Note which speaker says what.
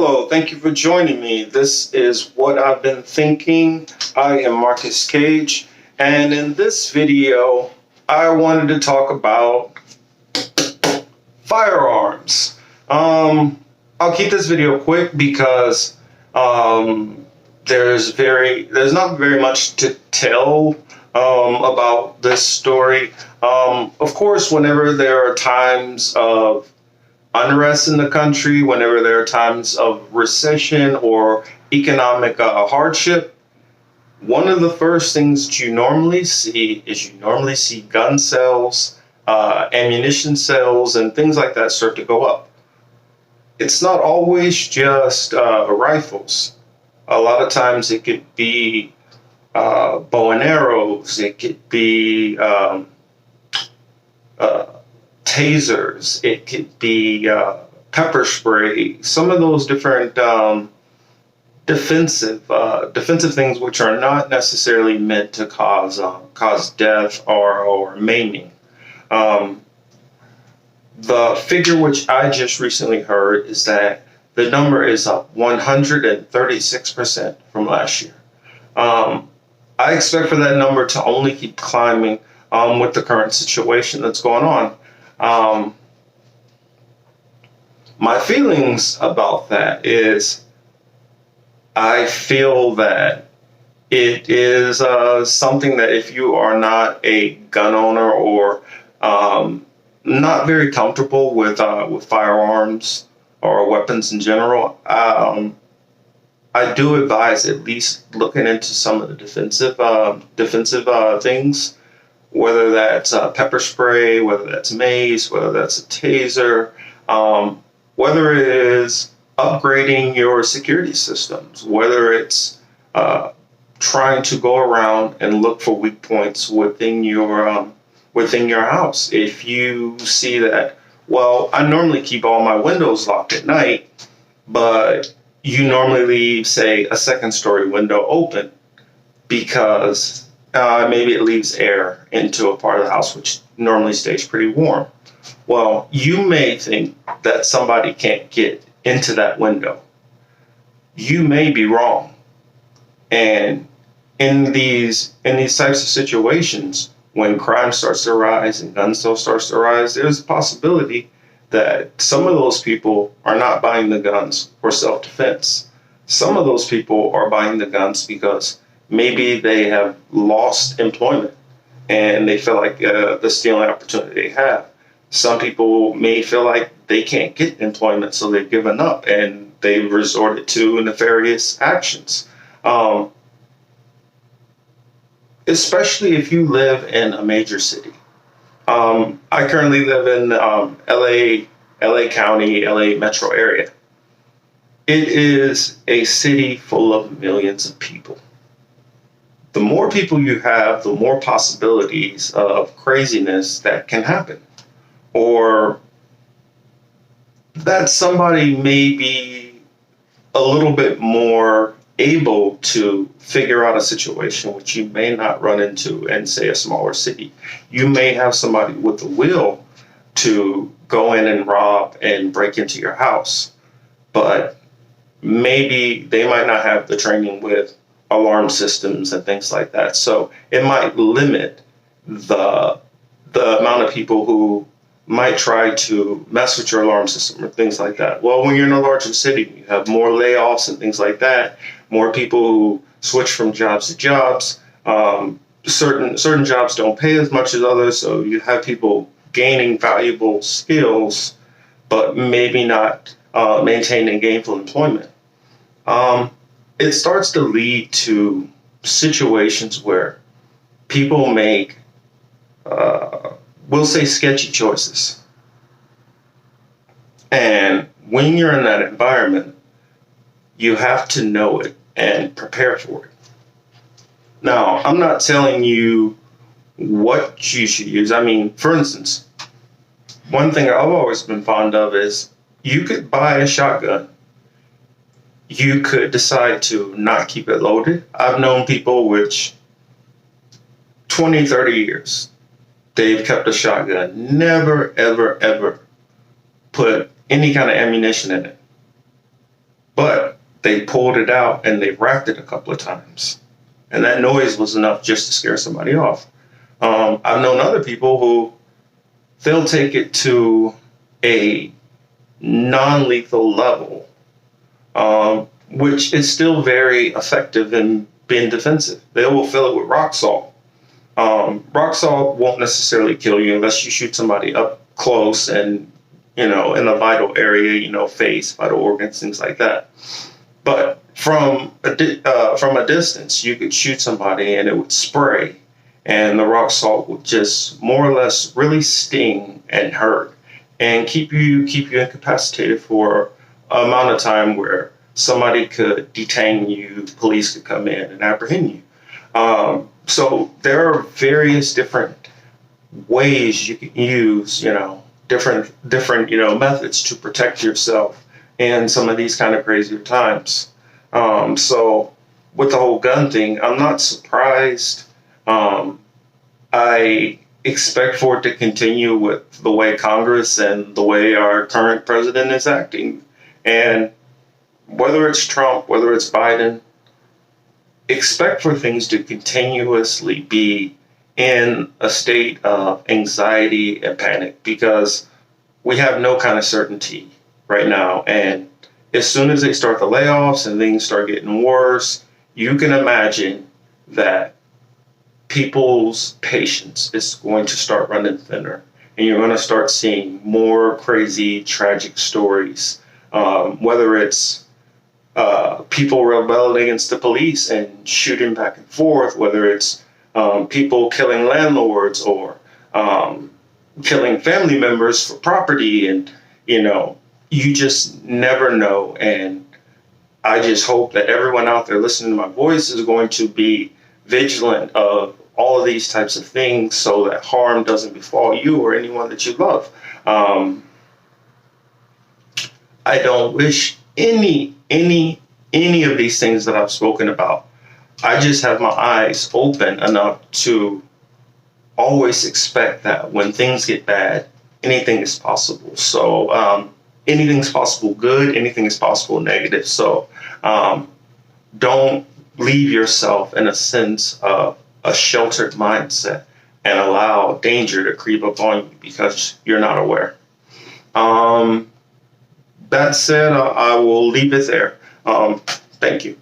Speaker 1: Hello, thank you for joining me. This is What I've Been Thinking. I am Marcus Cage, and in this video, I wanted to talk about firearms. I'll keep this video quick because there's not very much to tell about this story. Of course, whenever there are times of unrest in the country, whenever there are times of recession or economic hardship, one of the first things that you normally see is gun sales, ammunition sales, and things like that start to go up. It's not always just rifles. A lot of times it could be bow and arrows. It could be tasers. It could be pepper spray. Some of those different defensive things, which are not necessarily meant to cause death or maiming. The figure which I just recently heard is that the number is up 136% from last year. I expect for that number to only keep climbing with the current situation that's going on. My feelings about that is I feel that it is something that if you are not a gun owner or not very comfortable with firearms or weapons in general, I do advise at least looking into some of the defensive things, whether that's pepper spray, whether that's mace, whether that's a taser, whether it is upgrading your security systems, whether it's trying to go around and look for weak points within your house. If you see that, well, I normally keep all my windows locked at night, but you normally leave, say, a second story window open because maybe it leaves air into a part of the house which normally stays pretty warm. Well, you may think that somebody can't get into that window. You may be wrong. And in these types of situations, when crime starts to rise and gun sales starts to rise, there's a possibility that some of those people are not buying the guns for self-defense. Some of those people are buying the guns because maybe they have lost employment and they feel like that's the only opportunity they have. Some people may feel like they can't get employment, so they've given up and they've resorted to nefarious actions. Especially if you live in a major city. I currently live in LA County, LA metro area. It is a city full of millions of people. The more people you have, the more possibilities of craziness that can happen. Or that somebody may be a little bit more able to figure out a situation which you may not run into in, say, a smaller city. You may have somebody with the will to go in and rob and break into your house, but maybe they might not have the training with alarm systems and things like that. So it might limit the amount of people who might try to mess with your alarm system or things like that. Well, when you're in a larger city, you have more layoffs and things like that, more people who switch from jobs to jobs. Certain jobs don't pay as much as others, so you have people gaining valuable skills, but maybe not maintaining gainful employment. It starts to lead to situations where people make we'll say sketchy choices. And when you're in that environment, you have to know it and prepare for it. Now, I'm not telling you what you should use. I mean, for instance, one thing I've always been fond of is you could buy a shotgun. You could decide to not keep it loaded. I've known people which 20, 30 years, they've kept a shotgun, never, ever, ever put any kind of ammunition in it. but they pulled it out and they racked it a couple of times. And that noise was enough just to scare somebody off. I've known other people who they'll take it to a non-lethal level, which is still very effective in being defensive. They will fill it with rock salt. Rock salt won't necessarily kill you unless you shoot somebody up close and, in a vital area, face, vital organs, things like that. But from a distance, you could shoot somebody and it would spray, and the rock salt would just more or less really sting and hurt and keep you incapacitated for an amount of time where somebody could detain you, police could come in and apprehend you. So there are various different ways you can use, different methods to protect yourself in some of these kind of crazier times. So with the whole gun thing, I'm not surprised. I expect for it to continue with the way Congress and the way our current president is acting. And whether it's Trump, whether it's Biden, expect for things to continuously be in a state of anxiety and panic, because we have no kind of certainty right now. And as soon as they start the layoffs and things start getting worse, you can imagine that people's patience is going to start running thinner, and you're going to start seeing more crazy, tragic stories, whether it's people rebelling against the police and shooting back and forth, whether it's people killing landlords or killing family members for property. And, you just never know. And I just hope that everyone out there listening to my voice is going to be vigilant of all of these types of things so that harm doesn't befall you or anyone that you love. I don't wish any of these things that I've spoken about. I just have my eyes open enough to always expect that when things get bad, anything is possible. So anything's possible good, anything is possible negative. So don't leave yourself in a sense of a sheltered mindset and allow danger to creep up on you because you're not aware. That said, I will leave it there. Thank you.